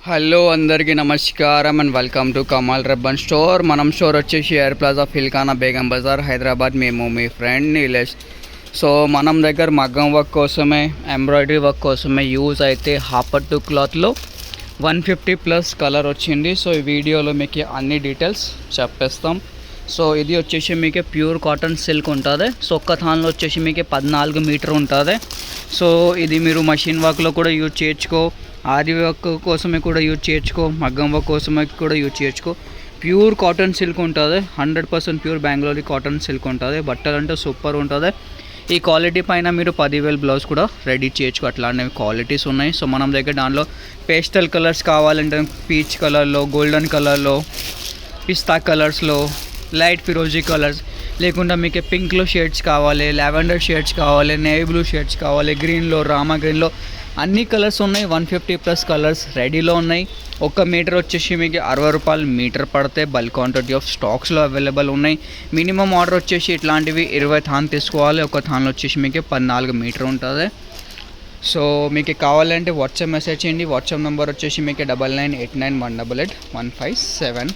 Hello అందరికీ నమస్కారం and welcome to Kamal Rabban store. మనం స్టోర్ వచ్చేసి ఎయిర్ ప్లాజా ఫిల్కానా బేగం బజార్ హైదరాబాద్. మేము మీ ఫ్రెండ్ నీలేష్. సో మనం దగ్గర మగ్గం వర్క్ కోసమే, ఎంబ్రాయిడరీ వర్క్ కోసమే యూజ్ అయితే హాపట్టు క్లాత్లో 150+ కలర్ వచ్చింది. సో ఈ వీడియోలో మీకు అన్ని డీటెయిల్స్ చెప్పేస్తాం. సో ఇది వచ్చేసి మీకు ప్యూర్ కాటన్ సిల్క్ ఉంటుంది. సో ఒక్క థాన్లో వచ్చేసి మీకు 14 మీటర్ ఉంటుంది. సో ఇది మీరు మషిన్ వర్క్లో కూడా యూజ్ చేయొచ్చుకో, ఆది వర్క్ కోసమే కూడా యూజ్ చేయొచ్చుకో, మగ్గం వర్క్ కోసమే కూడా యూజ్ చేయొచ్చుకో. ప్యూర్ కాటన్ సిల్క్ ఉంటుంది, 100% ప్యూర్ బెంగళూరు కాటన్ సిల్క్ ఉంటుంది. బట్టలు అంటే సూపర్ ఉంటుంది. ఈ క్వాలిటీ పైన మీరు 10,000 బ్లౌజ్ కూడా రెడీ చేయొచ్చు. అట్లాంటివి క్వాలిటీస్ ఉన్నాయి. సో మనం దగ్గర దానిలో పేస్టల్ కలర్స్ కావాలంటే పీచ్ కలర్లో, గోల్డెన్ కలర్లో, పిస్తా కలర్స్లో, లైట్ ఫిరోజీ కలర్స్, లేకుండా మీకు పింక్లో షేడ్స్ కావాలి, లావెండర్ షేడ్స్ కావాలి, నేవీ బ్లూ షేడ్స్ కావాలి, గ్రీన్లో, రామా గ్రీన్లో అన్ని కలర్స్ ఉన్నాయి. 150+ కలర్స్ రెడీలో ఉన్నాయి. 1 మీటర్ వచ్చేసి మీకు 60 రూపాయలు మీటర్ పడితే బల్క్ క్వాంటిటీ ఆఫ్ స్టాక్స్లో అవైలబుల్ ఉన్నాయి. మినిమం ఆర్డర్ వచ్చేసి ఇట్లాంటివి 20 థాన్ తీసుకోవాలి. ఒక థాన్లో వచ్చేసి మీకు 14 మీటర్ ఉంటుంది. సో మీకు కావాలంటే వాట్సాప్ మెసేజ్ చేయండి. వాట్సాప్ నెంబర్ వచ్చేసి మీకు 9989188157.